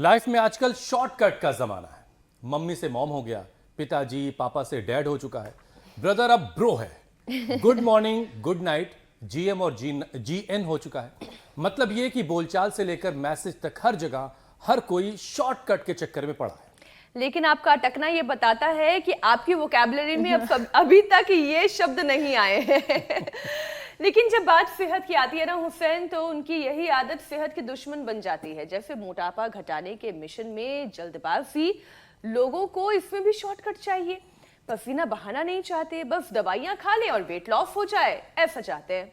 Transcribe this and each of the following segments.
Life में आजकल shortcut का जमाना है। मम्मी से मॉम हो गया, पिताजी पापा से डैड हो चुका है, ब्रदर अब ब्रो है, good morning good night GM और जीएन हो चुका है। मतलब ये कि बोलचाल से लेकर मैसेज तक हर जगह हर कोई शॉर्टकट के चक्कर में पड़ा है। लेकिन आपका अटकना ये बताता है कि आपकी वोकैबुलरी में अभी तक ये शब्द नहीं आए हैं। लेकिन जब बात सेहत की आती है ना हुसैन, तो उनकी यही आदत सेहत के दुश्मन बन जाती है। जैसे मोटापा घटाने के मिशन में जल्दबाजी, लोगों को इसमें भी शॉर्टकट चाहिए। पसीना बहाना नहीं चाहते, बस दवाइयां खा लें और वेट लॉस हो जाए, ऐसा चाहते हैं।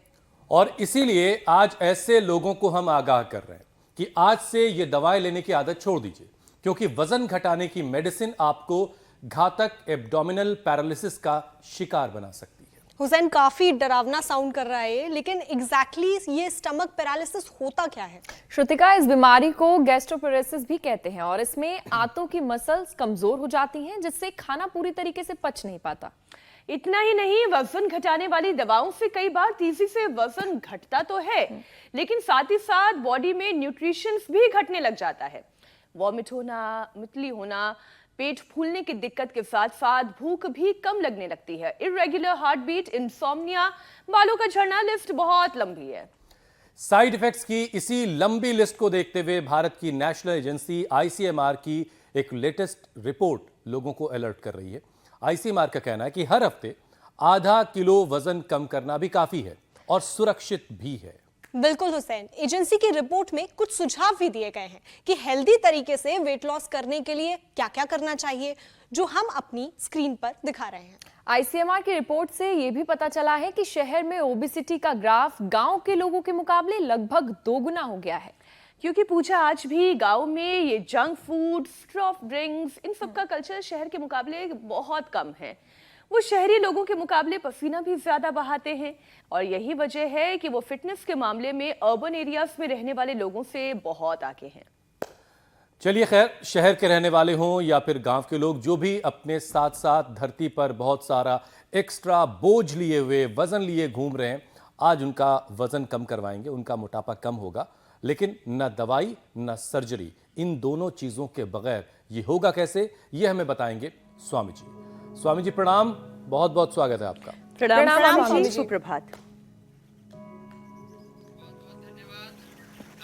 और इसीलिए आज ऐसे लोगों को हम आगाह कर रहे हैं कि आज से ये दवाएं लेने की आदत छोड़ दीजिए, क्योंकि वजन घटाने की मेडिसिन आपको घातक एब्डोमिनल पैरालिसिस का शिकार बना सकती है। हुसैन, काफी डरावना साउंड कर रहा है, लेकिन एग्जैक्टली ये स्टमक पैरालिसिस होता क्या है? श्रुतिका, इस बीमारी को गैस्ट्रोपेरेसिस भी कहते हैं और इसमें आंतों की मसल्स कमजोर हो जाती हैं, जिससे खाना पूरी तरीके से पच नहीं पाता। इतना ही नहीं, वजन घटाने वाली दवाओं से कई बार तेजी से वजन घटता तो है, लेकिन साथ ही साथ बॉडी में न्यूट्रिशंस भी घटने लग जाता है। वॉमिट होना, मितली होना, पेट फूलने की दिक्कत के साथ साथ भूख भी कम लगने लगती है। इर्रेगुलर हार्ट बीट, इंसोम्निया, बालों का झड़ना, लिस्ट बहुत लंबी है। साइड इफेक्ट्स की इसी लंबी लिस्ट को देखते हुए भारत की नेशनल एजेंसी आईसीएमआर की एक लेटेस्ट रिपोर्ट लोगों को अलर्ट कर रही है। आईसीएमआर का कहना है कि हर हफ्ते आधा किलो वजन कम करना भी काफी है और सुरक्षित भी है। बिल्कुल हुसैन, एजेंसी की रिपोर्ट में कुछ सुझाव भी दिए गए हैं कि हेल्दी तरीके से वेट लॉस करने के लिए क्या क्या करना चाहिए, जो हम अपनी स्क्रीन पर दिखा रहे हैं। आईसीएमआर की रिपोर्ट से यह भी पता चला है कि शहर में ओबेसिटी का ग्राफ गांव के लोगों के मुकाबले लगभग 2 गुना हो गया है। क्योंकि पूजा, आज भी गांव में ये जंक फूड, सॉफ्ट ड्रिंक्स, इन सब का कल्चर शहर के मुकाबले बहुत कम है। वो शहरी लोगों के मुकाबले पसीना भी ज्यादा बहाते हैं और यही वजह है कि वो फिटनेस के मामले में अर्बन एरियाज में रहने वाले लोगों से बहुत आगे हैं। चलिए खैर, शहर के रहने वाले हों या फिर गांव के लोग, जो भी अपने साथ साथ धरती पर बहुत सारा एक्स्ट्रा बोझ लिए हुए, वजन लिए घूम रहे हैं, आज उनका वजन कम करवाएंगे, उनका मोटापा कम होगा। लेकिन न दवाई न सर्जरी, इन दोनों चीजों के बगैर ये होगा कैसे, ये हमें बताएंगे स्वामी जी। स्वामी जी प्रणाम, बहुत बहुत स्वागत है आपका। प्रणाम स्वामी जी, सुप्रभात।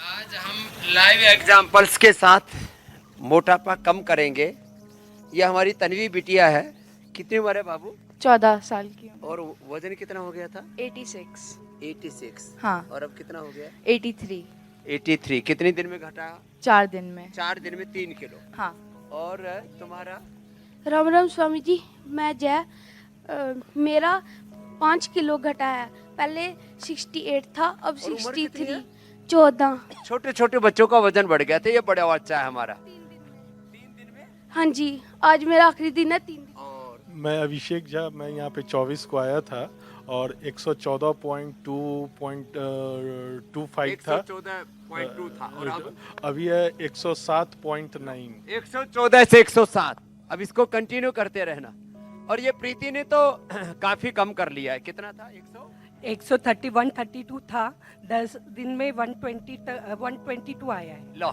आज हम लाइव एग्जांपल्स के साथ मोटापा कम करेंगे। ये हमारी तन्वी बिटिया है। कितनी उम्र है बाबू? 14 साल की। और वजन कितना हो गया था? 86। हाँ। और अब कितना हो गया? 83। कितने दिन में घटा? 4 दिन में। 4 दिन में 3 किलो। हाँ। और तुम्हारा? राम राम स्वामी जी, मैं जय। मेरा 5 किलो घटा है। पहले 68 था, अब 63। 14। छोटे छोटे बच्चों का वजन बढ़ गया था, ये बड़ा बच्चा है हमारा। 3 दिन में? हाँ जी, आज मेरा आखिरी दिन है। 3 दिन। और मैं अभिषेक झा, मैं यहाँ पे 24 को आया था और 114.25 था। 114.2 था और अब अभी है 107.9। 114 से 107। अब इसको कंटिन्यू करते रहना। और ये प्रीति ने तो काफी कम कर लिया है। कितना था? 131, 32 था। 10 दिन में 122 आया है। लो,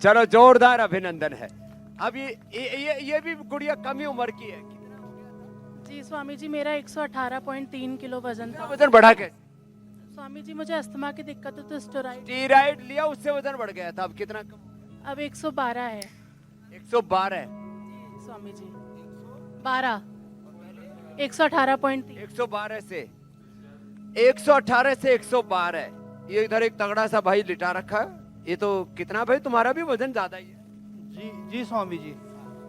चलो जोरदार अभिनंदन है। अब ये भी गुड़िया कम ही उम्र की है। कितना हो गया था? जी स्वामी जी, मेरा 118.3 किलो वजन था। वजन बढ़ा के? स्वामी जी, मुझे अस्थमा की दिक्कत है तो स्टेरॉइड लिया, उससे वजन बढ़ गया था। अब कितना कम? अब 112 है। 112 स्वामी जी 12। 118.3। 112 से 112। ये इधर एक तगड़ा सा भाई लिटा रखा है। ये तो कितना भाई? तुम्हारा भी वजन ज्यादा ही है। जी स्वामी जी,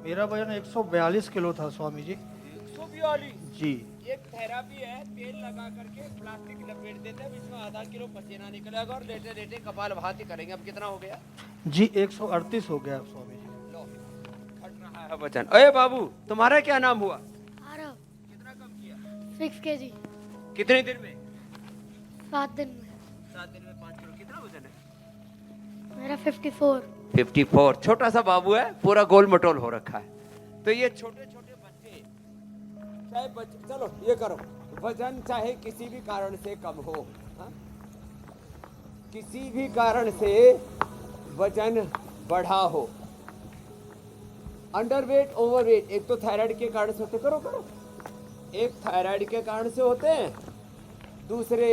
मेरा वजन 142 किलो था स्वामी जी। 142 जी। एक थेरापी है, तेल लगा करके प्लास्टिक लपेट देते हैं, इसमें आधा किलो पसीना निकलेगा और लेटे लेटे कपाल भाती करेंगे। अब कितना हो गया? जी 138 हो गया स्वामी जी। लो, घट रहा है वजन। अरे बाबू, तुम्हारा क्या नाम हुआ? आरव। कितना कम किया? 6 kg। कितने दिन में? 7 दिन में। 7 दिन में 5 किलो। कितना वजन है? मेरा 54। 54। छोटा सा बाबू है, पूरा गोल मटोल हो रखा है। तो ये छोटे छोटे बच्चे, चाहे बच्चे, चलो ये करो, वजन चाहे किसी भी कारण से कम हो, हा? किसी भी कारण से वजन बढ़ा हो, अंडरवेट ओवरवेट एक तो थायराइड के कारण से होते, करो करो, एक थायराइड के कारण से होते हैं, दूसरे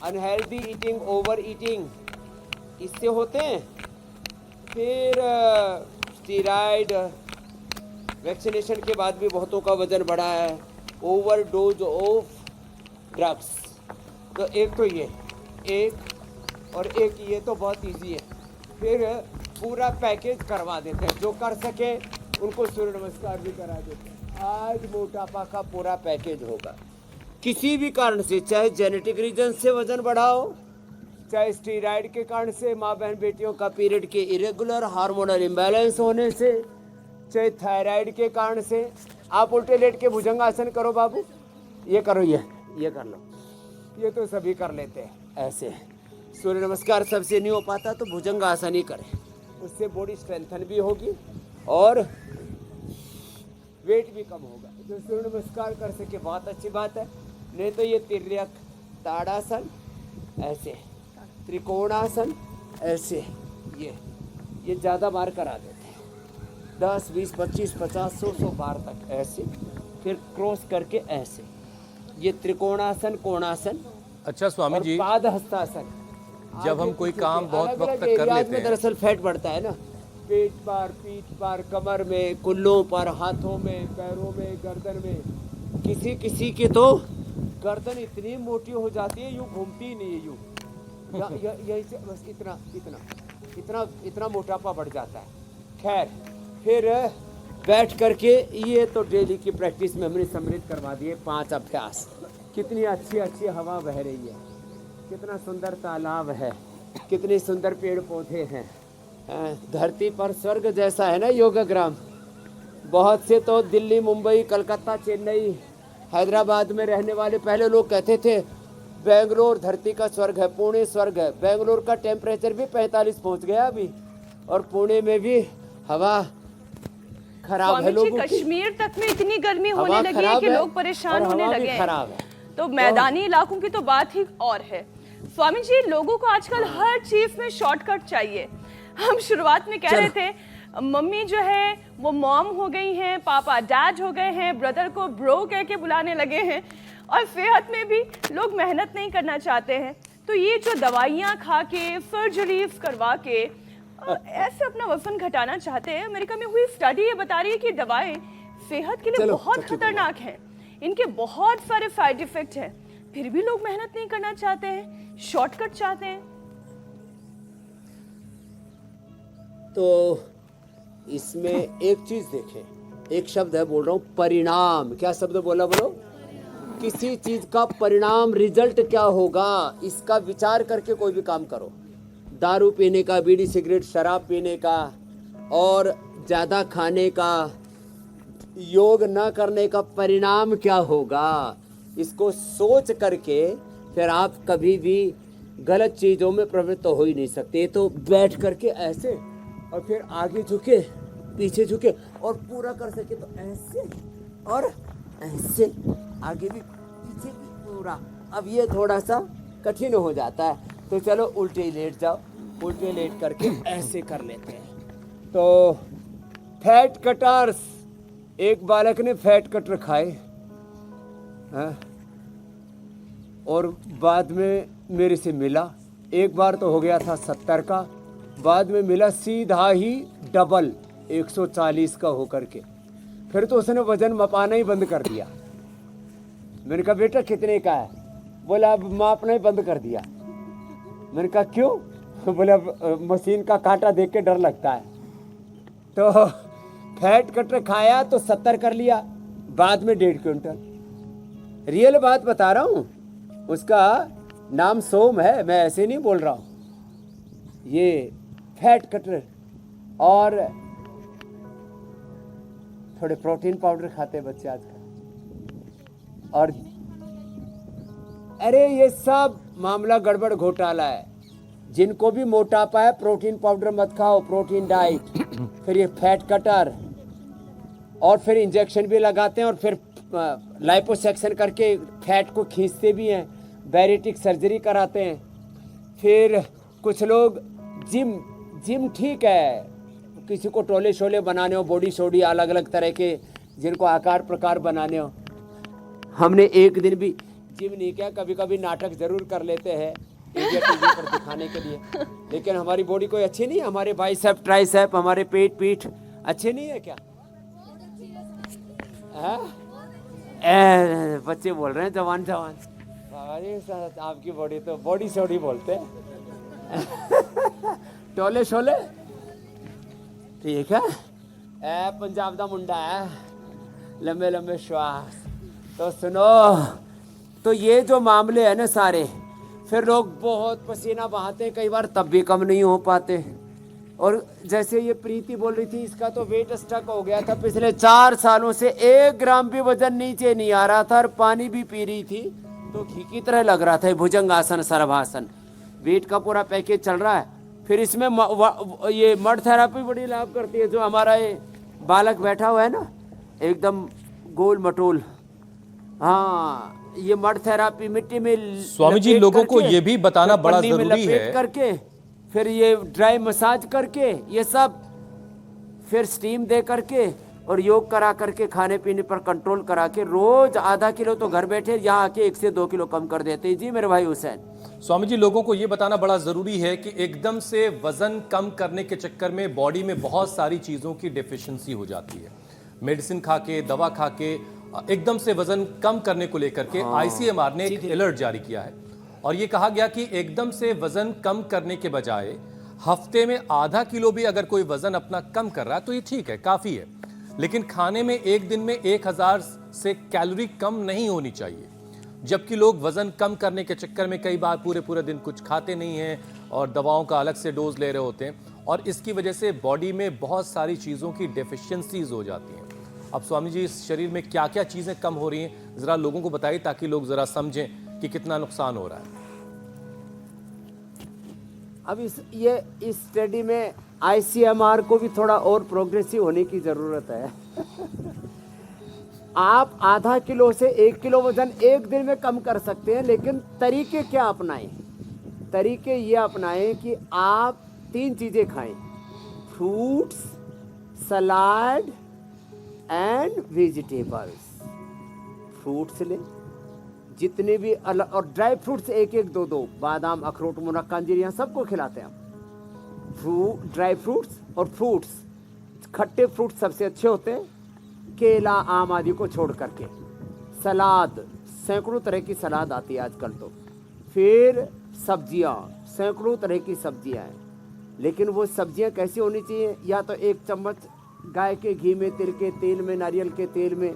अनहेल्दी ईटिंग ओवर ईटिंग इससे होते हैं, फिर स्टीराइड वैक्सीनेशन के बाद भी बहुतों का वजन बढ़ा है, ओवरडोज ऑफ ड्रग्स। तो एक तो ये एक और एक ये तो बहुत इजी है। फिर पूरा पैकेज करवा देते हैं, जो कर सके उनको सूर्य नमस्कार भी करा देते हैं। आज मोटापा का पूरा पैकेज होगा। किसी भी कारण से, चाहे जेनेटिक रीजन से वजन बढ़ाओ, चाहे स्टीराइड के कारण से, माँ बहन बेटियों का पीरियड के इरेगुलर हार्मोनल इम्बैलेंस होने से, चाहे थायराइड के कारण से। आप उल्टे लेट के भुजंगासन करो बाबू, ये करो, ये कर लो, ये तो सभी कर लेते हैं ऐसे। सूर्य नमस्कार सबसे नहीं हो पाता तो भुजंगासन ही करें, उससे बॉडी स्ट्रेंथन भी होगी और वेट भी कम होगा। जो सूर्य नमस्कार कर सके बहुत अच्छी बात है, नहीं तो ये तिर्यक ताड़ासन ऐसे, त्रिकोणासन ऐसे, ये ज़्यादा बार करा देते हैं, 10 20 25 50 100 बार तक ऐसे, फिर क्रॉस करके ऐसे, ये त्रिकोणासन कोणासन। अच्छा स्वामी जी, पाद हस्तासन। जब हम कोई काम बहुत वक्त तक कर लेते हैं, दरअसल फैट बढ़ता है ना, पेट पर, पीठ पर, कमर में, कुल्लों पर, हाथों में, पैरों में, गर्दन में। किसी किसी की तो गर्दन इतनी मोटी हो जाती है, यूं घूमती ही नहीं है, यूं यहीं से बस इतना इतना इतना इतना मोटापा बढ़ जाता है। खैर, फिर बैठ करके, ये तो डेली की प्रैक्टिस में हमने सम्मिलित करवा दिए 5 अभ्यास। कितनी अच्छी अच्छी हवा बह रही है, कितना सुंदर तालाब है, कितने सुंदर पेड़ पौधे हैं। धरती पर स्वर्ग जैसा है ना योगाग्राम। बहुत से तो दिल्ली, मुंबई, कलकत्ता, चेन्नई, हैदराबाद में रहने वाले पहले लोग कहते थे बेंगलोर धरती का स्वर्ग है, पुणे स्वर्ग है। बेंगलोर का टेम्परेचर भी 45 पहुंच गया अभी, और पुणे में भी हवा खराब है लोगों की। कश्मीर तक में इतनी गर्मी होने लगी है कि लोग परेशान होने लगे हैं। खराब है तो मैदानी इलाकों की तो बात ही और है। स्वामी जी, लोगों को आजकल हर चीज में शॉर्टकट चाहिए। हम शुरुआत में कह रहे थे मम्मी जो है वो मॉम हो गई हैं, पापा डैड हो गए हैं, ब्रदर को ब्रो कह के बुलाने लगे हैं, और सेहत में भी लोग मेहनत नहीं करना चाहते हैं। तो ये जो दवाइयाँ खा के, सर्जरीज करवा के ऐसे अपना वजन घटाना चाहते हैं। अमेरिका में हुई स्टडी ये बता रही है कि दवाएं सेहत के लिए बहुत खतरनाक हैं, इनके बहुत सारे साइड इफेक्ट हैं, फिर भी लोग मेहनत नहीं करना चाहते हैं, शॉर्टकट चाहते हैं। तो इसमें एक चीज देखें, एक शब्द है, बोल रहा हूँ परिणाम। क्या शब्द बोला, बोलो। किसी चीज का परिणाम, रिजल्ट क्या होगा, इसका विचार करके कोई भी काम करो। दारू पीने का, बीड़ी सिगरेट शराब पीने का, और ज़्यादा खाने का, योग न करने का परिणाम क्या होगा, इसको सोच करके फिर आप कभी भी गलत चीज़ों में प्रवृत्त हो ही नहीं सकते। तो बैठ करके ऐसे, और फिर आगे झुके, पीछे झुके, और पूरा कर सके तो ऐसे और ऐसे, आगे भी पीछे भी पूरा। अब ये थोड़ा सा कठिन हो जाता है, तो चलो उल्टे ही लेट जाओ, उल्टे लेट करके ऐसे कर लेते हैं। तो फैट कटर्स, एक बालक ने फैट कटर खाए, और बाद में मेरे से मिला, एक बार तो हो गया था 70 का, बाद में मिला सीधा ही डबल 140 का होकर के। फिर तो उसने वजन मपाना ही बंद कर दिया। मैंने कहा बेटा कितने का है? बोला अब मापना ही बंद कर दिया। मैंने कहा क्यों? बोला मशीन का कांटा देख के डर लगता है। तो फैट कटर खाया तो 70 कर लिया, बाद में 1.5 क्विंटल। रियल बात बता रहा हूँ, उसका नाम सोम है, मैं ऐसे नहीं बोल रहा हूँ। ये फैट कटर और थोड़े प्रोटीन पाउडर खाते हैं बच्चे आजकल, और अरे ये सब मामला गड़बड़ घोटाला है। जिनको भी मोटापा है प्रोटीन पाउडर मत खाओ, प्रोटीन डाइट, फिर ये फैट कटर, और फिर इंजेक्शन भी लगाते हैं, और फिर लाइपोसेक्शन करके फैट को खींचते भी हैं, बैरिटिक सर्जरी कराते हैं। फिर कुछ लोग जिम ठीक है, किसी को टोले शोले बनाने हो, बॉडी शोडी अलग अलग तरह के जिनको आकार प्रकार बनाने हो। हमने एक दिन भी जिम नहीं किया, कभी कभी नाटक जरूर कर लेते हैं इंडिया टीवी पर दिखाने के लिए, लेकिन हमारी बॉडी कोई अच्छी नहीं है। हमारे बाइसेप ट्राइसेप, हमारे पेट पीठ अच्छे नहीं है क्या? बच्चे बोल रहे हैं जवान जवान। अरे आपकी बॉडी तो बॉडी शोडी बोलते हैं टोले शोले ठीक है। पंजाब का मुंडा है, लंबे लंबे श्वास। तो सुनो, तो ये जो मामले हैं ना सारे, फिर लोग बहुत पसीना बहाते हैं, कई बार तब भी कम नहीं हो पाते। और जैसे ये प्रीति बोल रही थी, इसका तो वेट स्टक हो गया था पिछले 4 सालों से, 1 ग्राम भी वजन नीचे नहीं आ रहा था और पानी भी पी रही थी तो घी की तरह लग रहा था। भुजंगासन, सर्वासन, वेट का पूरा पैकेज चल रहा है। फिर इसमें ये मड थेरापी बड़ी लाभ करती है। जो हमारा ये बालक बैठा हुआ है ना, एकदम गोल मटोल, हाँ, ये मड थेरापी मिट्टी में स्वामी जी, लोगों को ये भी बताना बड़ा जरूरी है करके, फिर ये ड्राई मसाज करके, ये सब, फिर स्टीम दे करके और योग करा करके, खाने पीने पर कंट्रोल करा के रोज आधा किलो तो घर बैठे यहाँ आके 1 से 2 किलो कम कर देते हैं। जी मेरे भाई हुसैन। स्वामी जी, लोगों को ये बताना बड़ा जरूरी है कि एकदम से वजन कम करने के चक्कर में बॉडी में बहुत सारी चीजों की डेफिशिएंसी हो जाती है। मेडिसिन खा के, दवा खा के एकदम से वजन कम करने को लेकर के आईसीएमआर ने एक अलर्ट जारी किया है और ये कहा गया कि एकदम से वजन कम करने के बजाय हफ्ते में आधा किलो भी अगर कोई वजन अपना कम कर रहा है तो ये ठीक है, काफी है, लेकिन खाने में एक दिन में 1000 से कैलोरी कम नहीं होनी चाहिए। जबकि लोग वजन कम करने के चक्कर में कई बार पूरे पूरे दिन कुछ खाते नहीं हैं और दवाओं का अलग से डोज ले रहे होते हैं और इसकी वजह से बॉडी में बहुत सारी चीज़ों की डेफिशिएंसीज हो जाती हैं। अब स्वामी जी, इस शरीर में क्या क्या चीज़ें कम हो रही हैं, ज़रा लोगों को बताइए ताकि लोग ज़रा समझें कि कितना नुकसान हो रहा है। अब इस स्टडी में आईसीएमआर को भी थोड़ा और प्रोग्रेसिव होने की ज़रूरत है आप आधा किलो से 1 किलो वजन एक दिन में कम कर सकते हैं, लेकिन तरीके क्या अपनाएं? तरीके ये अपनाएं कि आप 3 चीज़ें खाएं, fruits, salad and vegetables. Fruits लें जितने भी अलग, और ड्राई फ्रूट्स 1-1, 2-2, बादाम, अखरोट, मुनक्का, अंजीर, यहाँ सबको खिलाते हैं हम। ड्राई फ्रूट्स और फ्रूट्स, खट्टे फ्रूट्स सबसे अच्छे होते हैं, केला, आम आदि को छोड़ करके। सलाद, सैकड़ों तरह की सलाद आती है आजकल तो। फिर सब्जियां, सैकड़ों तरह की सब्जियां हैं, लेकिन वो सब्जियां कैसी होनी चाहिए? या तो 1 चम्मच गाय के घी में, तिल के तेल में, नारियल के तेल में,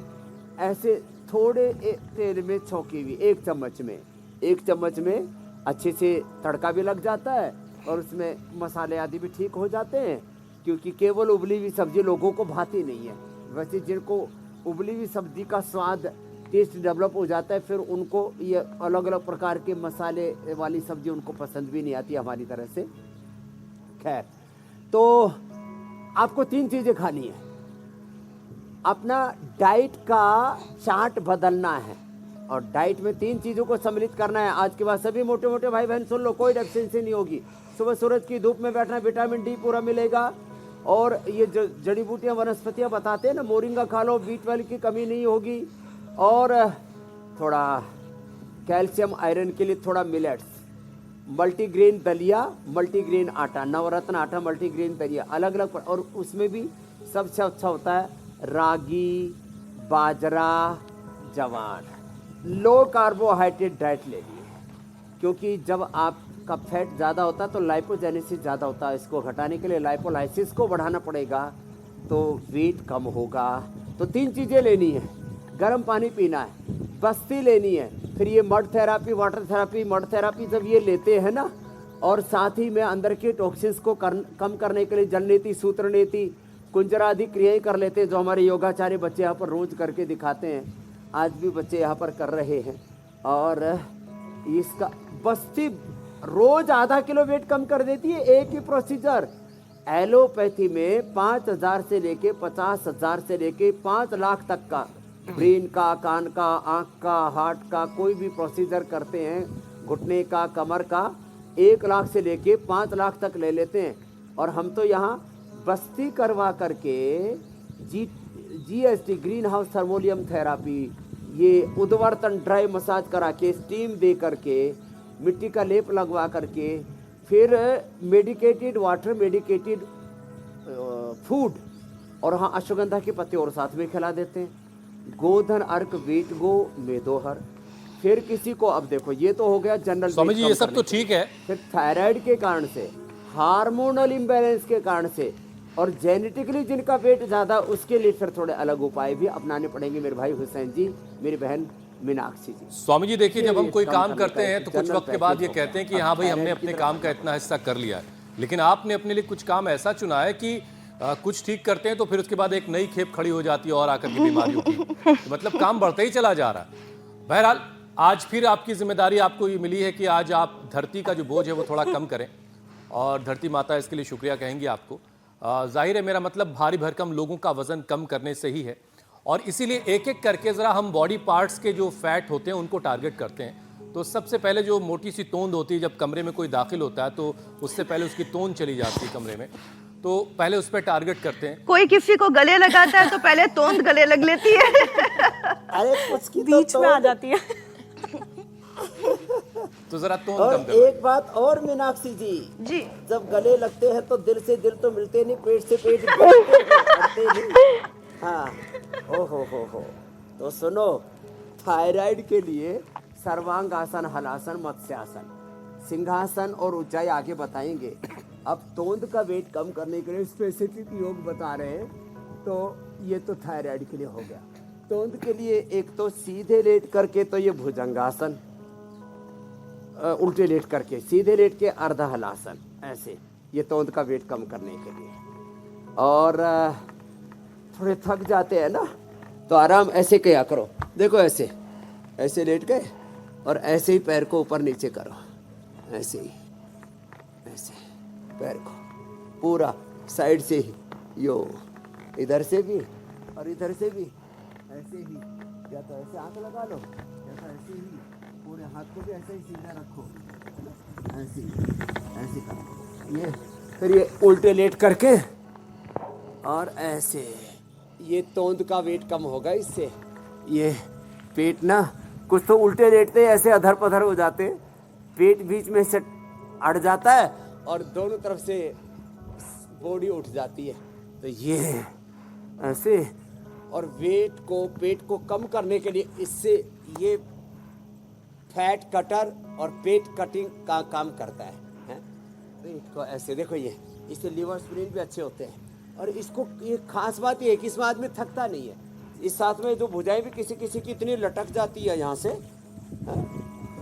ऐसे थोड़े तेल में छौंकी हुई 1 चम्मच में, 1 चम्मच में अच्छे से तड़का भी लग जाता है और उसमें मसाले आदि भी ठीक हो जाते हैं, क्योंकि केवल उबली हुई सब्जी लोगों को भाती नहीं है। वैसे जिनको उबली हुई सब्जी का स्वाद, टेस्ट डेवलप हो जाता है, फिर उनको ये अलग अलग प्रकार के मसाले वाली सब्जी उनको पसंद भी नहीं आती हमारी तरह से। खैर, तो आपको 3 चीज़ें खानी है। अपना डाइट का चार्ट बदलना है और डाइट में 3 चीज़ों को सम्मिलित करना है। आज के बाद सभी मोटे मोटे भाई बहन सुन लो, कोई डेफिशिएंसी नहीं होगी। सुबह सूरज की धूप में बैठना, विटामिन डी पूरा मिलेगा। और ये जो जड़ी बूटियाँ, वनस्पतियाँ बताते हैं ना, मोरिंगा खा लो, B12 की कमी नहीं होगी। और थोड़ा कैल्शियम आयरन के लिए थोड़ा मिलेट्स, मल्टीग्रेन दलिया, मल्टीग्रेन आटा, नवरत्न आटा, मल्टीग्रेन दलिया, अलग अलग। और उसमें भी सबसे अच्छा होता है रागी, बाजरा, जवार। लो कार्बोहाइड्रेट डाइट लेनी है, क्योंकि जब आपका फैट ज़्यादा होता है तो लाइपोजेनेसिस ज़्यादा होता है। इसको घटाने के लिए लाइपोलाइसिस को बढ़ाना पड़ेगा, तो वेट कम होगा। तो 3 चीज़ें लेनी है। गर्म पानी पीना है, बस्ती लेनी है, फिर ये mud therapy, water therapy. Mud therapy जब ये लेते हैं ना, और साथ ही में अंदर के टॉक्सिन्स को कम करने के लिए जल नीति, सूत्र नीति, कुंजरा आदि क्रियाएं कर लेते हैं, जो हमारे योगाचार्य बच्चे यहाँ पर रोज करके दिखाते हैं। आज भी बच्चे यहाँ पर कर रहे हैं। और इसका बस्ती रोज आधा किलो वेट कम कर देती है, एक ही प्रोसीजर। एलोपैथी में 5000 से लेके 50,000 से लेके 5 लाख तक का, ब्रेन का, कान का, आँख का, हार्ट का, कोई भी प्रोसीजर करते हैं, घुटने का, कमर का, 1 लाख से लेके 5 लाख तक ले लेते हैं। और हम तो यहाँ बस्ती करवा करके GST ग्रीन हाउस थर्मोलियम थेरापी, ये उद्वर्तन ड्राई मसाज करा के, स्टीम दे करके, मिट्टी का लेप लगवा करके, फिर मेडिकेटेड वाटर, मेडिकेटेड फूड, और हाँ अश्वगंधा के पत्ते और साथ में खिला देते हैं। गोधन अर्क वीट गो मेदोहर। फिर किसी को, अब देखो ये तो हो गया जनरल। स्वामी जी ये सब तो ठीक है, फिर थायराइड के कारण से, हार्मोनल इम्बैलेंस के कारण से, और जेनेटिकली जिनका वेट ज्यादा, उसके लिए फिर थोड़े अलग उपाय भी अपनाने पड़ेंगे मेरे भाई हुसैन जी, मेरी बहन मीनाक्षी जी। स्वामी जी देखिए, जब हम कोई कम काम करने करते का हैं एक तो कुछ जनरल वक्त के बाद ये पैकेज कहते हैं कि होगा। हाँ भाई हमने थायराइड अपने की काम तरफ का इतना हिस्सा कर लिया है, लेकिन आपने अपने लिए कुछ काम ऐसा चुना है कि कुछ ठीक करते हैं तो फिर उसके बाद एक नई खेप खड़ी हो जाती है और आकर की बीमारियों की, तो मतलब काम बढ़ता ही चला जा रहा है। बहरहाल आज फिर आपकी जिम्मेदारी आपको ये मिली है कि आज आप धरती का जो बोझ है वो थोड़ा कम करें, और धरती माता इसके लिए शुक्रिया कहेंगी आपको। जाहिर है मेरा मतलब भारी भरकम लोगों का वजन कम करने से ही है, और इसीलिए एक एक करके ज़रा हम बॉडी पार्ट्स के जो फैट होते हैं उनको टारगेट करते हैं। तो सबसे पहले जो मोटी सी तोंद होती है, जब कमरे में कोई दाखिल होता है तो उससे पहले उसकी तोंद चली जाती है कमरे में, तो पहले उस पर टारगेट करते हैं। कोई किसी को गले लगाता है तो पहले तोंद गले लग लेती है। अरे कुछ की बीच में आ जाती है। तो जरा तोंद और कम करो। एक बात और मीनाक्षी जी, जब गले लगते हैं तो दिल से दिल तो मिलते नहीं, पेट से पेट मिलते नहीं। हाँ, ओ हो। तो सुनो, थायराइड के लिए सर्वांगासन, हलासन, मत्स्यासन, सिंहासन और ऊंचाई आगे बताएंगे। अब तोंद का वेट कम करने के लिए स्पेसिफिक योग बता रहे हैं, तो ये तो थायराइड के लिए हो गया। तोंद के लिए एक तो सीधे लेट करके, तो ये भुजंगासन, उल्टे लेट करके, सीधे लेट के अर्ध हलासन, ऐसे ये तोंद का वेट कम करने के लिए। और थोड़े थक जाते हैं ना, तो आराम ऐसे किया करो, देखो ऐसे ऐसे लेट गए और ऐसे ही पैर को ऊपर नीचे करो, ऐसे ही, ऐसे पैर को पूरा साइड से ही, यो इधर से भी और इधर से भी ऐसे ही, या तो ऐसे हाथ लगा लो या तो ऐसे ही, पूरे हाथ को भी ऐसे ही सीधा रखो, ऐसे ऐसे करो ये। फिर ये उल्टे लेट करके और ऐसे, ये तोंद का वेट कम होगा इससे। ये पेट ना, कुछ तो उल्टे लेटते ऐसे अधर पधर हो जाते, पेट बीच में से अड़ जाता है और दोनों तरफ से बॉडी उठ जाती है, तो ये ऐसे। और वेट को, पेट को कम करने के लिए इससे ये फैट कटर और पेट कटिंग का काम करता है? पेट को ऐसे देखो, ये इससे लीवर स्प्लीन भी अच्छे होते हैं। और इसको ये खास बात ये है कि इसमें आदमी थकता नहीं है। इस साथ में जो भुजाएं भी किसी किसी की इतनी लटक जाती है यहाँ से,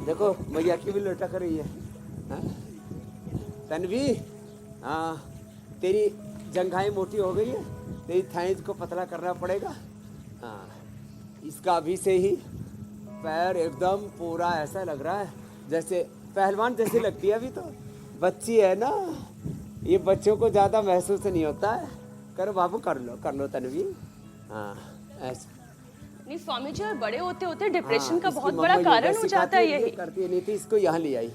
देखो मैया की भी लटक रही है। तन्वी, हाँ तेरी जंघाएं मोटी हो गई है, तेरी थाइज को पतला करना पड़ेगा। हाँ, इसका अभी से ही पैर एकदम पूरा ऐसा लग रहा है जैसे पहलवान जैसी लगती है। अभी तो बच्ची है ना, ये बच्चों को ज़्यादा महसूस नहीं होता है। करो बाबू, कर लो तन्वी। हाँ ऐसे नहीं स्वामी जी, और बड़े होते होते डिप्रेशन हाँ, का इसकी बहुत मम्मा बड़ा योगा कारण हो सिखाती जाता है है, यही। करती नहीं थी, इसको यहाँ ले आई।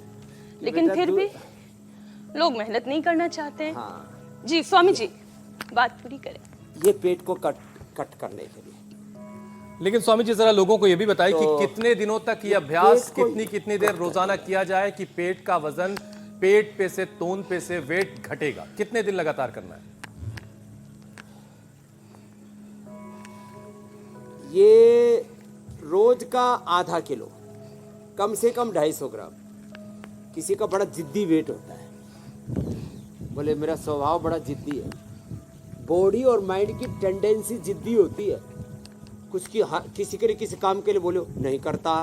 लेकिन बेटा, फिर तू- भी लोग मेहनत नहीं करना चाहते हैं। हाँ, जी स्वामी जी, बात पूरी करें। ये पेट को कट करने के लिए। लेकिन स्वामी जी जरा लोगों को ये भी बताएं तो कि कितने दिनों तक ये अभ्यास पेट को- कितनी देर रोजाना किया जाए कि पेट का वजन पेट पे से, तोंद पे से वेट घटेगा? कितने दिन लगातार करना है? ये रोज का आधा किलो, कम से कम 250 ग्राम। किसी का बड़ा जिद्दी वेट होता है, बोले मेरा स्वभाव बड़ा जिद्दी है। बॉडी और माइंड की टेंडेंसी जिद्दी होती है। किसी के लिए किसी काम के लिए बोलो नहीं करता,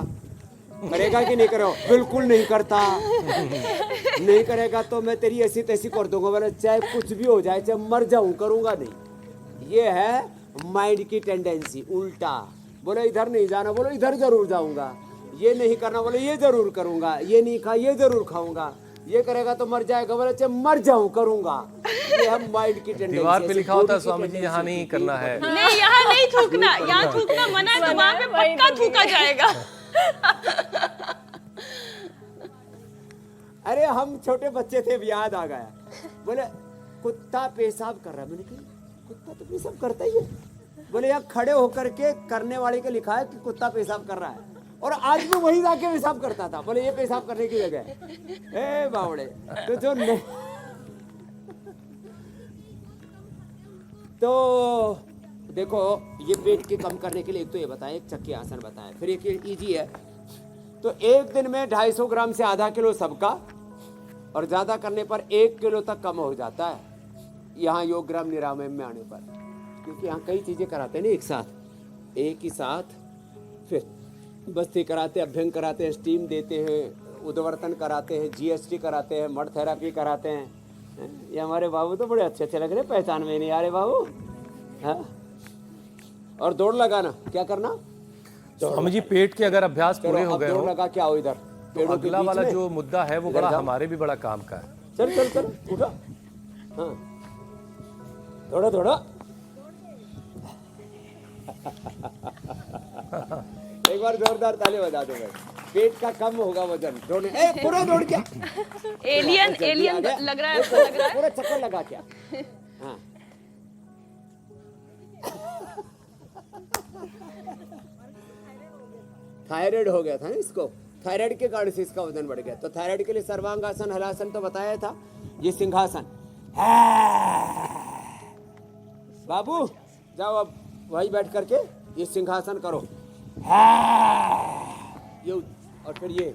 करेगा कि नहीं करो? बिल्कुल नहीं करता। नहीं करेगा तो मैं तेरी ऐसी तैसी कर दूंगा, बोले चाहे कुछ भी हो जाए, चाहे मर जाऊं, करूंगा नहीं। ये है माइंड की टेंडेंसी। उल्टा बोलो इधर नहीं जाना, बोलो इधर जरूर जाऊंगा। ये नहीं करना, बोलो ये जरूर करूंगा। ये नहीं खा, ये जरूर खाऊंगा। ये करेगा तो मर जाएगा, बोले चाहे मर जाऊं, करूंगा। ये हम माइंड की टेंडेंसी। दीवार पे लिखा होता है स्वामी जी यहाँ नहीं करना है। नहीं, यहाँ नहीं थूकना, यहाँ थूकना मना है, तो वहाँ पे पक्का थूका जाएगा। अरे हम छोटे बच्चे थे, याद आ गया। बोले कुत्ता पेशाब कर रहा है। मैंने कहा कुत्ता तो पेशाब करता ही है। बोले यार खड़े होकर के करने वाले के लिखा है कि कुत्ता पेशाब कर रहा है, और आज भी वही जाके पेशाब करता था। बोले ये पेशाब करने की जगह है। ए बावड़े, तो जो नहीं तो देखो, ये पेट के कम करने के लिए एक तो ये बताएं, एक चक्की आसन बताएं, फिर एक इजी है। तो एक दिन में 250 ग्राम से आधा किलो सबका, और ज़्यादा करने पर 1 किलो तक कम हो जाता है यहाँ योग ग्राम निरामय में आने पर, क्योंकि यहाँ कई चीज़ें कराते हैं ना एक ही साथ। फिर बस्ती कराते हैं, अभ्यंग कराते हैं, स्टीम देते हैं, उद्वर्तन कराते हैं, GST कराते हैं, मड थेरापी कराते हैं। ये हमारे बाबू तो बड़े अच्छे अच्छे लग रहे हैं, पहचान में नहीं आ रहे बाबू। हाँ, और दौड़ लगाना क्या करना? स्वामी जी, पेट के अगर अभ्यास पूरे हो गए दौड़ हो लगा के आओ इधर, तो अगला वाला जो मुद्दा है वो बड़ा हमारे भी बड़ा काम का है। चल चल चल उठो। हाँ, थोड़ा थोड़ा एक बार जोरदार ताली बजा दो भाई। पेट का कम होगा वजन। दौड़ने, पूरा दौड़ क्या? एलियन लग रहा है, ऐसा लग रहा है। पूरा चक्कर लगा क्या? हाँ, थायराइड हो गया था ना इसको, थायराइड के कारण से इसका वजन बढ़ गया। तो थायराइड के लिए सर्वांगासन, हलासन तो बताया था। ये सिंहासन। बाबू जाओ अब वही बैठ करके ये सिंहासन करो। ये और फिर ये,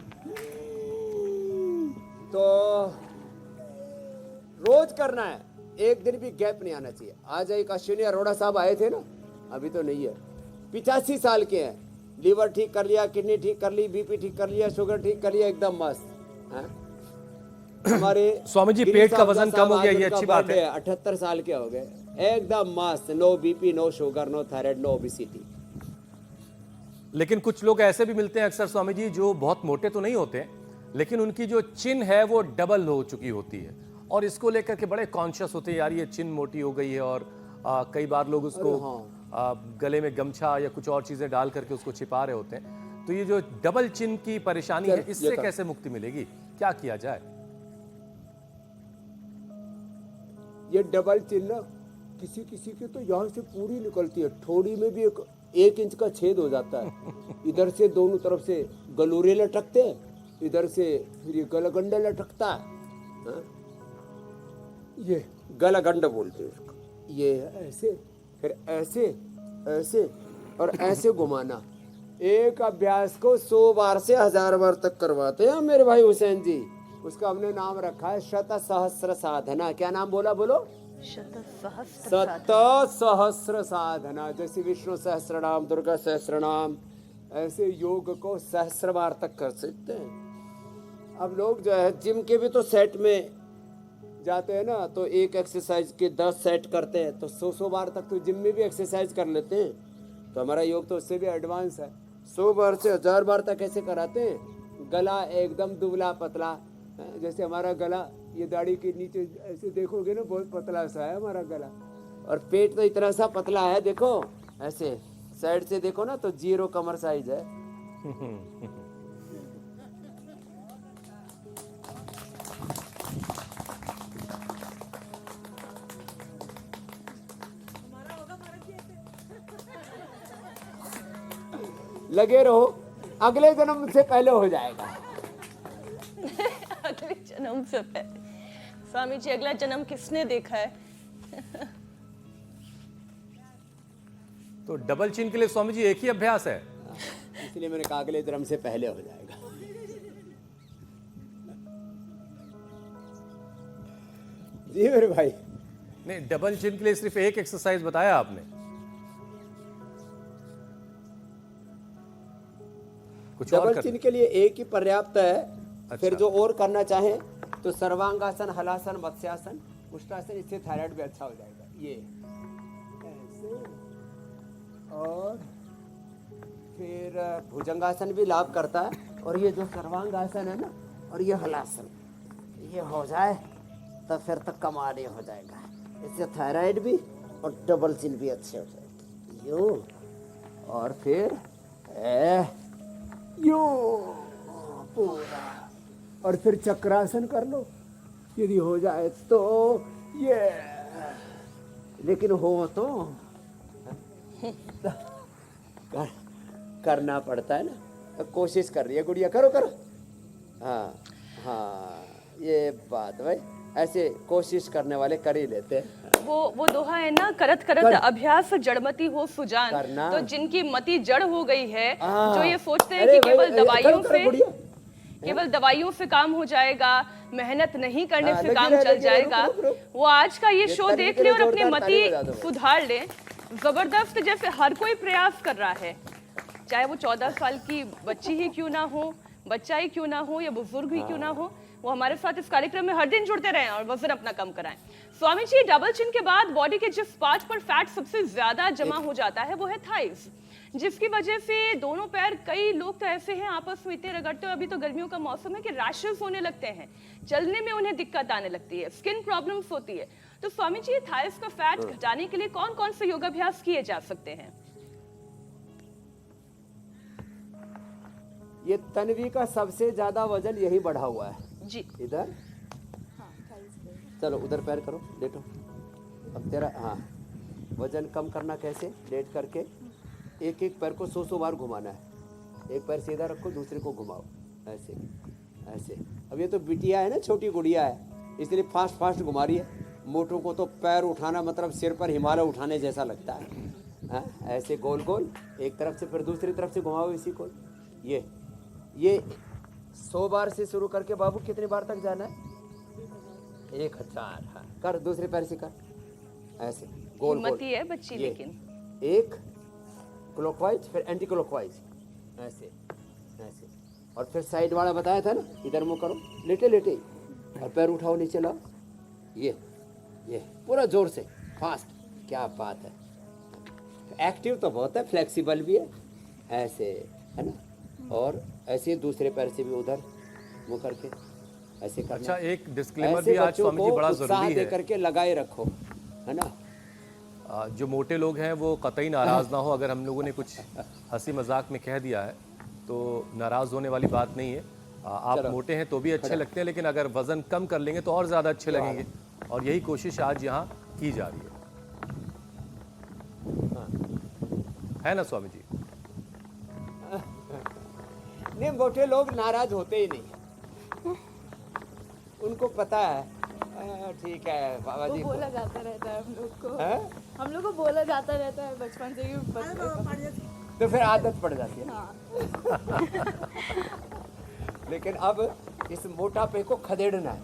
तो रोज करना है, एक दिन भी गैप नहीं आना चाहिए। आज एक अश्विनी अरोड़ा साहब आए थे ना, अभी तो नहीं है, 85 साल के हैं, लीवर ठीक कर लिया, किडनी ठीक कर ली, BP ठीक कर लिया, शुगर ठीक कर लिया, एकदम मस्त। हमारे स्वामी जी, पेट का वजन कम हो गया, ये अच्छी बात है। 78 साल के हो गए, एकदम मस्त, no BP, no sugar, no thyroid, no obesity. लेकिन कुछ लोग ऐसे भी मिलते हैं अक्सर स्वामी जी, जो बहुत मोटे तो नहीं होते, लेकिन उनकी जो चिन है वो डबल हो चुकी होती है, और इसको लेकर के बड़े कॉन्शियस होते हैं, यार ये चिन मोटी हो गई है। और कई बार लोग उसको गले में गमछा या कुछ और चीजें डाल करके उसको छिपा रहे होते हैं। तो ये जो डबल चिन की परेशानी है, इससे कैसे मुक्ति मिलेगी, क्या किया जाए? ये डबल चिन ना किसी किसी के तो यहाँ से पूरी निकलती है, ठोड़ी में भी 1 इंच का छेद हो जाता है। इधर से दोनों तरफ से गलूरे लटकते हैं, इधर से फिर ये गलगंडा लटकता है। हाँ? ये गलगंड बोलते हैं उसको। ये ऐसे, फिर ऐसे, ऐसे और ऐसे घुमाना। एक अभ्यास को 100 बार से 1000 बार तक करवाते हैं मेरे भाई हुसैन जी। उसका हमने नाम रखा है शत सहस्र साधना। क्या नाम बोला? बोलो। शत सहस्र साधना। जैसे विष्णु सहस्र नाम, दुर्गा सहस्र नाम, ऐसे योग को सहस्र बार तक कर सकते हैं। अब लोग जो है जिम के भी तो सेट में जाते हैं ना, तो एक एक्सरसाइज के 10 सेट करते हैं, तो 100 बार तक तो जिम में भी एक्सरसाइज कर लेते हैं। तो हमारा योग तो उससे भी एडवांस है, 100 बार से 1000 बार तक ऐसे कराते हैं। गला एकदम दुबला पतला, जैसे हमारा गला, ये दाढ़ी के नीचे ऐसे देखोगे ना, बहुत पतला सा है हमारा गला, और पेट तो इतना सा पतला है, देखो ऐसे साइड से देखो ना, तो 0 कमर साइज है। लगे रहो, अगले जन्म से पहले हो जाएगा। अगले जन्म से पहले? स्वामी जी, अगला जन्म किसने देखा है? तो डबल चिन के लिए स्वामी जी एक ही अभ्यास है, इसलिए मैंने कहा अगले जन्म से पहले हो जाएगा। जी मेरे भाई। नहीं, डबल चिन के लिए सिर्फ एक एक्सरसाइज बताया आपने, कुछ और डबल चिन के लिए एक ही पर्याप्त है। अच्छा। फिर जो और करना चाहे तो सर्वांगासन, हलासन, मत्स्यासन, उष्टासन, इससे थायराइड भी अच्छा हो जाएगा। ये ऐसे, और फिर भुजंगासन भी लाभ करता है। और ये जो सर्वांगासन है ना, और ये हलासन, ये हो जाए तो फिर तो कमाल ही हो जाएगा। इससे थायराइड भी और डबल चिन भी अच्छे हो जाएगी। यूं, और फिर यूं पूरा, और फिर चक्रासन कर लो। यदि हो जाए तो ये लेकिन हो तो करना पड़ता है ना। कोशिश कर रही है गुड़िया, करो करो। हाँ हाँ, ये बात भाई, ऐसे कोशिश करने वाले कर ही लेते हैं। वो दोहा है ना, करत करत अभ्यास जड़मती हो सुजान। करना। तो जिनकी मति जड़ हो गई है, हाँ। जो ये सोचते हैं अरे कि भाई, केवल दवाइयों से काम हो जाएगा, मेहनत नहीं करने हाँ, से लगी काम रहे, चल लगी रहे, जाएगा, रुक, रुक, रुक। वो आज का ये शो तरीके देख ले और से अपनी जोरदार ताली बजा मति दो भाई। सुधार ले। जबरदस्त, जैसे हर कोई प्रयास कर रहा है, चाहे वो 14 साल की बच्ची ही क्यों ना हो, बच्चा ही क्यों ना हो, या बुजुर्ग ही क्यों ना हो, वो हमारे साथ इस कार्यक्रम में हर दिन जुड़ते रहें और वजन अपना कम कराएं। स्वामी जी, डबल चिन के बाद बॉडी के जिस पार्ट पर फैट सबसे ज्यादा जमा हो जाता है वो है थाइस, जिसकी वजह से दोनों पैर, कई लोग तो ऐसे हैं आपस में इतने रगड़ते हो, अभी तो गर्मियों का मौसम है कि रैशेस होने लगते हैं, चलने में उन्हें दिक्कत आने लगती है, स्किन प्रॉब्लम्स होती है। तो स्वामी जी, थाइस का फैट घटाने के लिए कौन कौन से योगाभ्यास किए जा सकते हैं? ये तन्वी का सबसे ज्यादा वजन यही बढ़ा हुआ है जी। इधर, चलो उधर पैर करो, लेटो। अब तेरा, हाँ, वजन कम करना कैसे? लेट करके एक एक पैर को 100 बार घुमाना है। एक पैर सीधा रखो, दूसरे को घुमाओ, ऐसे ऐसे। अब ये तो बिटिया है ना, छोटी गुड़िया है, इसलिए फास्ट फास्ट घुमा रही है। मोटों को तो पैर उठाना मतलब सिर पर हिमालय उठाने जैसा लगता है। हाँ, ऐसे गोल गोल एक तरफ से, फिर दूसरी तरफ से घुमाओ इसी को। ये 100 बार से शुरू करके बाबू कितनी बार तक जाना है? 1000। हाँ, कर, दूसरे पैर से कर, ऐसे गोल गोल। हिम्मती है बच्ची, लेकिन एक क्लॉकवाइज, फिर एंटी क्लॉकवाइज, ऐसे ऐसे। और फिर साइड वाला बताया था ना, इधर मुंह करो, लेटे लेटे, और पैर उठाओ, नीचे लाओ। ये पूरा जोर से, फास्ट। क्या बात है, एक्टिव तो बहुत है, फ्लेक्सिबल भी है, ऐसे, है ना। और ऐसे दूसरे पैर से भी उधर मुंह करके ऐसे करना। अच्छा, एक डिस्क्लेमर भी आज स्वामी जी बड़ा जरूरी दे है, करके लगाए रखो, है ना। जो मोटे लोग हैं वो कतई नाराज ना हो, अगर हम लोगों ने कुछ हंसी मजाक में कह दिया है तो नाराज होने वाली बात नहीं है। आप मोटे हैं तो भी अच्छे लगते हैं, लेकिन अगर वजन कम कर लेंगे तो और ज्यादा अच्छे लगेंगे, और यही कोशिश आज यहाँ की जा रही है ना स्वामी जी? नहीं, मोटे लोग नाराज होते ही नहीं, उनको पता है। ठीक है बाबा जी, बोला जाता रहता है हम लोग को, है? हम लोग को बोला जाता रहता है बचपन से ही। तो फिर आदत पड़ जाती है। लेकिन अब इस मोटापे को खदेड़ना है।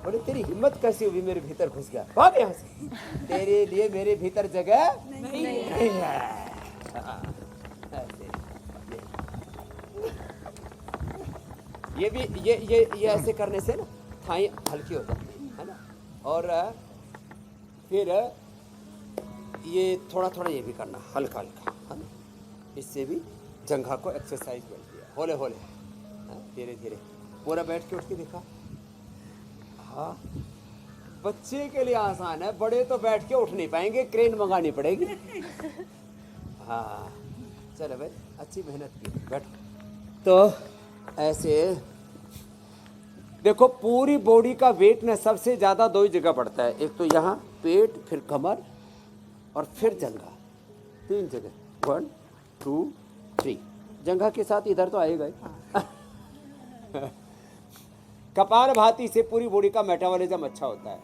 बोले तेरी हिम्मत कैसी हुई मेरे भीतर घुस गया, भाग यहाँ से, तेरे लिए मेरे भीतर जगह नहीं है। हाँ, ऐसे। ये भी ये ऐसे करने से ना थाई हल्की हो जाती है ना। और फिर ये थोड़ा थोड़ा ये भी करना, हल्का हल्का, है ना। इससे भी जंघा को एक्सरसाइज मिलती है, होले होले, धीरे धीरे। पूरा बैठ के उठ के दिखा। हाँ, बच्चे के लिए आसान है, बड़े तो बैठ के उठ नहीं पाएंगे, क्रेन मंगानी पड़ेगी। हाँ चलो भाई, अच्छी मेहनत की, बैठो। तो ऐसे देखो, पूरी बॉडी का वेट ना सबसे ज्यादा 2 ही जगह बढ़ता है, एक तो यहाँ पेट, फिर कमर, और फिर जंघा, 3 जगह। 1 2 3, जंघा के साथ इधर तो आएगा ही। कपाल भाती से पूरी बॉडी का मेटाबॉलिज्म अच्छा होता है।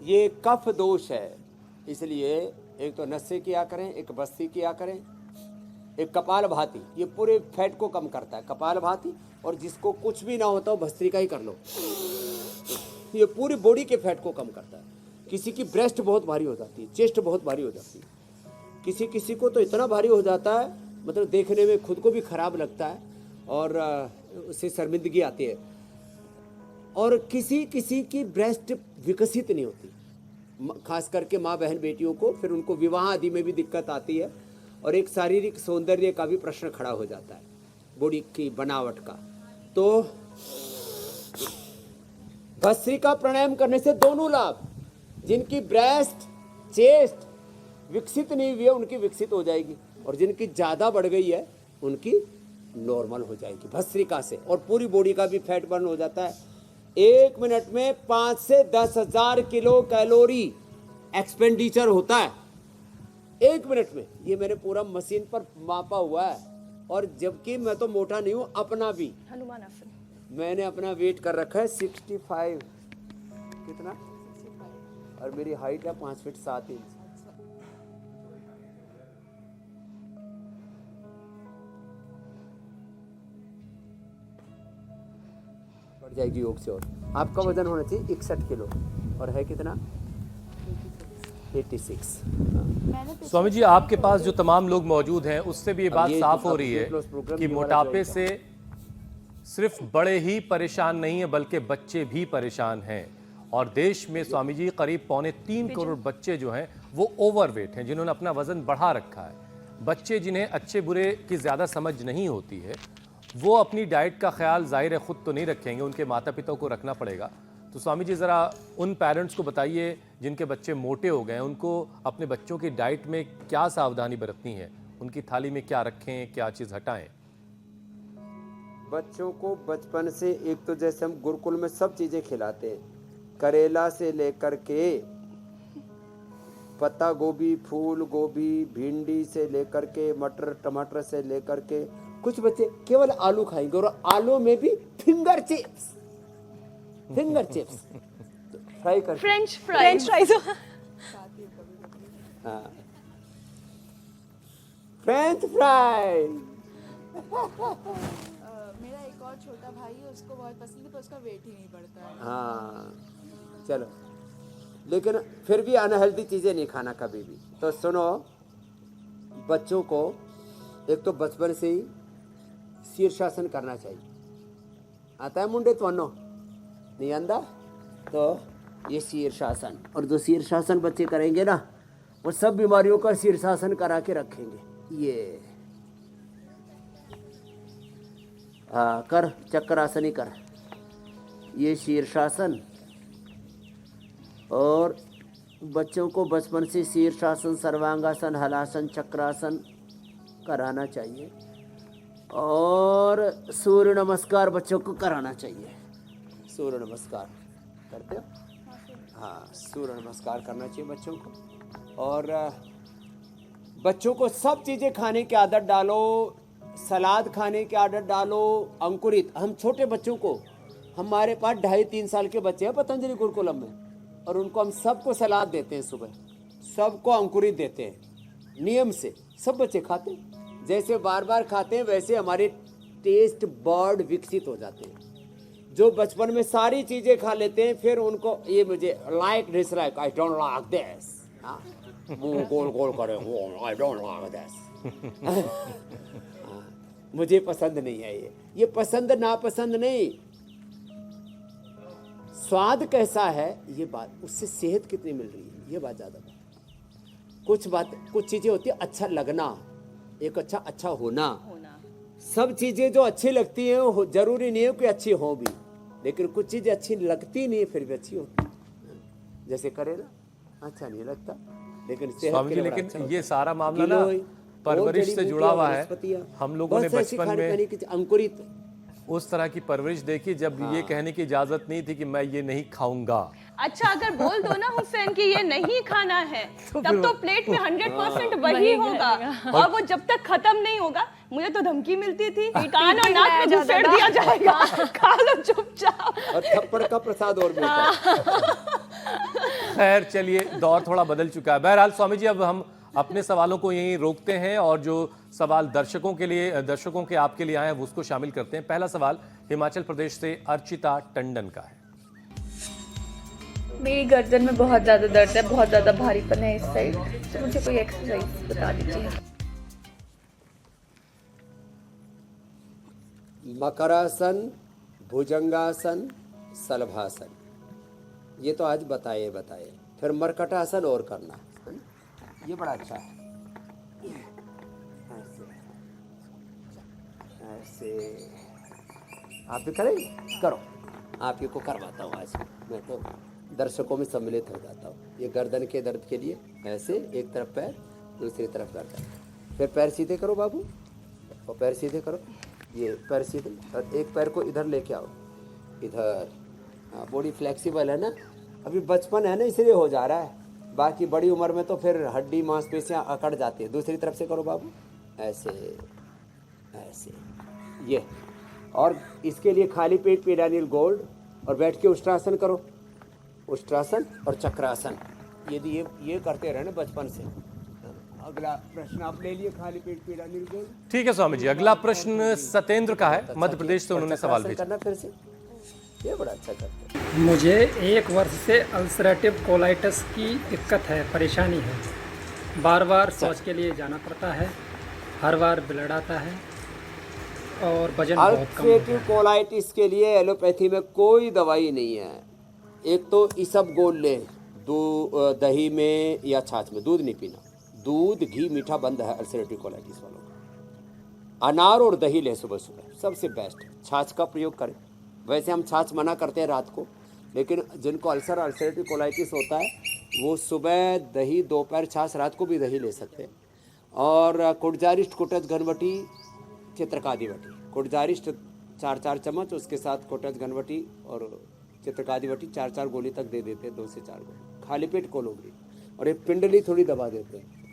ये कफ दोष है, इसलिए एक तो नस्से किया करें, एक बस्ती किया करें, एक कपाल भाती, ये पूरे फैट को कम करता है, कपाल भाती। और जिसको कुछ भी ना होता हो भस्त्रिका ही कर लो, ये पूरी बॉडी के फैट को कम करता है। किसी की ब्रेस्ट बहुत भारी हो जाती है, चेस्ट बहुत भारी हो जाती है, किसी किसी को तो इतना भारी हो जाता है, मतलब देखने में खुद को भी खराब लगता है और उससे शर्मिंदगी आती है। और किसी किसी की ब्रेस्ट विकसित नहीं होती, खास करके माँ बहन बेटियों को, फिर उनको विवाह आदि में भी दिक्कत आती है, और एक शारीरिक सौंदर्य का भी प्रश्न खड़ा हो जाता है, बॉडी की बनावट का। तो भस्त्रिका प्राणायाम करने से दोनों लाभ, जिनकी ब्रेस्ट चेस्ट विकसित नहीं हुई है उनकी विकसित हो जाएगी, और जिनकी ज़्यादा बढ़ गई है उनकी नॉर्मल हो जाएगी भस्त्रिका से, और पूरी बॉडी का भी फैट बर्न हो जाता है। 1 मिनट में 5 से 10,000 किलो कैलोरी एक्सपेंडिचर होता है 1 मिनट में। ये मैंने पूरा मशीन पर मापा हुआ है। और जबकि मैं तो मोटा नहीं हूँ, अपना भी हनुमान आसन। मैंने अपना वेट कर रखा है 65 कितना, और मेरी हाइट है 5 फीट 7 इंच। बढ़ जाएगी योग से। और आपका वजन होना चाहिए 61 किलो और है कितना 86। स्वामी जी, आपके पास जो तमाम लोग मौजूद हैं उससे भी ये बात ये साफ जो हो रही है weight loss program कि ये वाला मोटापे जो से सिर्फ बड़े ही परेशान नहीं है बल्कि बच्चे भी परेशान हैं। और देश में स्वामी जी करीब 3.25 करोड़ बच्चे जो हैं वो ओवरवेट हैं, जिन्होंने अपना वजन बढ़ा रखा है। बच्चे जिन्हें अच्छे बुरे की ज़्यादा समझ नहीं होती है, वो अपनी डाइट का ख्याल ज़ाहिर है खुद तो नहीं रखेंगे, उनके माता पिता को रखना पड़ेगा। तो स्वामी जी ज़रा उन पेरेंट्स को बताइए जिनके बच्चे मोटे हो गए, उनको अपने बच्चों की डाइट में क्या सावधानी बरतनी है, उनकी थाली में क्या रखें, क्या चीज़ हटाएं। बच्चों को बचपन से एक तो जैसे हम गुरुकुल में सब चीजें खिलाते हैं, करेला से लेकर के पत्ता गोभी, फूल गोभी, भिंडी से लेकर के मटर टमाटर से लेकर के, कुछ बच्चे केवल आलू खाएंगे और आलू में भी फिंगर चिप्स फ्राई कर फ्रेंच फ्रेंच फ्राइज। हाँ फ्रेंच फ्राई। मेरा एक और छोटा भाई है, उसको बहुत पसंद है पर उसका वेट ही नहीं बढ़ता है। हाँ चलो, लेकिन फिर भी अनहेल्दी चीजें नहीं खाना कभी भी। तो सुनो, बच्चों को एक तो बचपन से ही शीर्षासन करना चाहिए। आता है मुंडे तो नहीं आंदा, तो ये शीर्षासन, और जो शीर्षासन बच्चे करेंगे ना वो सब बीमारियों का शीर्षासन करा के रखेंगे। ये कर चक्रासन ही कर, ये शीर्षासन। और बच्चों को बचपन से शीर्षासन, सर्वांगासन, हलासन, चक्रासन कराना चाहिए। और सूर्य नमस्कार बच्चों को कराना चाहिए। सूर्य नमस्कार करते हो? हाँ, सूर्य नमस्कार करना चाहिए बच्चों को। और बच्चों को सब चीज़ें खाने की आदत डालो, सलाद खाने की आदत डालो, अंकुरित। हम छोटे बच्चों को, हमारे पास 2.5-3 साल के बच्चे हैं पतंजलि गुरुकुलम में, और उनको हम सबको सलाद देते हैं, सुबह सबको अंकुरित देते हैं नियम से। सब बच्चे खाते हैं, जैसे बार बार खाते हैं वैसे हमारे टेस्ट बर्ड विकसित हो जाते हैं। जो बचपन में सारी चीज़ें खा लेते हैं, फिर उनको ये मुझे like dislike, I don't like this, मुंह गोल गोल करे, आई डोंट लाइक दिस, मुझे पसंद नहीं है ये पसंद नापसंद नहीं, स्वाद कैसा है ये बात, उससे सेहत कितनी मिल रही है ये बात ज़्यादा। कुछ चीज़ें होती है अच्छा लगना, एक अच्छा होना। सब चीज़ें जो अच्छी लगती हैं वो जरूरी नहीं है कि अच्छी हो भी, लेकिन कुछ चीज़ें अच्छी लगती नहीं है फिर भी अच्छी होती है। जैसे करेला अच्छा नहीं लगता, लेकिन सेहत के लिए लेकिन अच्छा ये सारा मामला ना परवरिश से जुड़ा हुआ है। हम लोगों ने बचपन में अंकुरित उस तरह की परवरिश देखी जब ये कहने की इजाजत नहीं थी कि मैं ये नहीं खाऊंगा। अच्छा, अगर बोल दो ना हुसैन कि ये नहीं खाना है, तब तो प्लेट में 100% वही होगा, और वो जब तक खत्म नहीं होगा, मुझे तो धमकी मिलती थी कान और नाक में घुसेड़ दिया जाएगा, खा लो चुपचाप, और थप्पड़ का प्रसाद और मिलता है। खैर चलिए, दौर थोड़ा बदल चुका है। बहरहाल स्वामी जी, अब हम अपने सवालों को यहीं रोकते हैं और जो सवाल दर्शकों के आपके लिए आए हैं उसको शामिल करते हैं। पहला सवाल हिमाचल प्रदेश से अर्चिता टंडन का है। मेरी गर्दन में बहुत ज़्यादा दर्द है, बहुत ज़्यादा भारीपन है इस साइड, तो मुझे कोई एक्सरसाइज बता दीजिए। मकरासन, भुजंगासन, सलभासन, ये तो आज बताए। फिर मरकटासन और करना, ये बड़ा अच्छा है। ऐसे आप भी करेंगे? करो, आप ही को करवाता हूँ आज। मैं तो दर्शकों में सम्मिलित हो जाता हूँ। ये गर्दन के दर्द के लिए ऐसे, एक तरफ पैर दूसरी तरफ गर्दन। फिर पैर सीधे करो बाबू, और पैर सीधे करो, ये पैर सीधे, और एक पैर को इधर लेके आओ, इधर हाँ, बॉडी फ्लेक्सिबल है ना, अभी बचपन है ना इसलिए हो जा रहा है, बाकी बड़ी उम्र में तो फिर हड्डी मांसपेशियां अकड़ जाती है। दूसरी तरफ से करो बाबू, ऐसे ऐसे, ये। और इसके लिए खाली पेट पिरामिड गोल्ड और बैठ के उष्ट्रासन करो, उष्ट्रासन और चक्रासन, यदि ये करते रहे ना बचपन से। अगला प्रश्न आप ले लिए, खाली पेट पिरामिड गोल्ड। ठीक है स्वामी जी, अगला प्रश्न सत्येंद्र का है, मध्य प्रदेश से उन्होंने सवाल भेजा। करना फिर से, ये बड़ा अच्छा करते हैं। मुझे 1 वर्ष से अल्सरेटिव कोलाइटिस की दिक्कत है, परेशानी है। बार बार शौच के लिए जाना पड़ता है, हर बार ब्लड आता है और वजन बहुत कम हो अल्सरेटिव गया है। कोलाइटिस के लिए एलोपैथी में कोई दवाई नहीं है। एक तो इसबगोल ले, दही में या छाछ में, दूध नहीं पीना, दूध घी मीठा बंद है अल्सरेटिव कोलाइटिस वालों का। अनार और दही ले सुबह सुबह, सबसे बेस्ट। छाछ का प्रयोग करें, वैसे हम छाछ मना करते हैं रात को, लेकिन जिनको अल्सरेटिव कोलाइटिस होता है वो सुबह दही, दोपहर छाछ, रात को भी दही ले सकते हैं। और कुटजारिष्ट, कुटज घनवटी, चित्रकादिवटी, कुटजारिष्ट 4-4 चम्मच, उसके साथ कुटज घनवटी और चित्रकादिवटी 4-4 गोली तक दे देते हैं, 2 से 4 गोली। खाली पेट कोलोग्री और एक पिंडली थोड़ी दबा देते हैं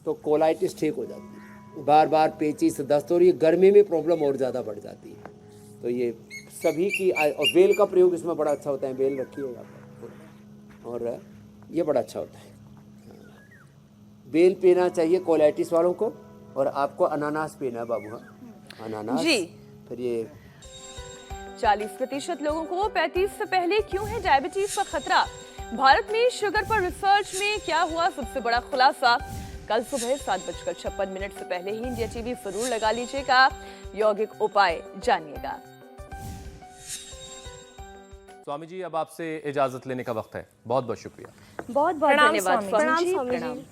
तो कोलाइटिस ठीक हो जाती है। बार बार पेचिस, दस्त, और ये गर्मी में प्रॉब्लम और ज़्यादा बढ़ जाती है। तो ये सभी की, और बेल का प्रयोग इसमें बड़ा अच्छा होता है, बेल रखिएगा और ये बड़ा अच्छा होता है। बेल पीना चाहिए कोलाइटिस वालों को, और आपको अनानास पीना है बाबू। हाँ, अनानास जी। फिर ये 40% लोगों को 35 से पहले क्यों है डायबिटीज का खतरा? भारत में शुगर पर रिसर्च में क्या हुआ सबसे बड़ा खुलासा? कल सुबह 7:56 से पहले ही इंडिया टीवी जरूर लगा लीजिएगा, यौगिक उपाय जानिएगा। स्वामी जी, अब आपसे इजाजत लेने का वक्त है। बहुत बहुत शुक्रिया। बहुत बहुत धन्यवाद स्वामी जी। प्रणाम स्वामी जी।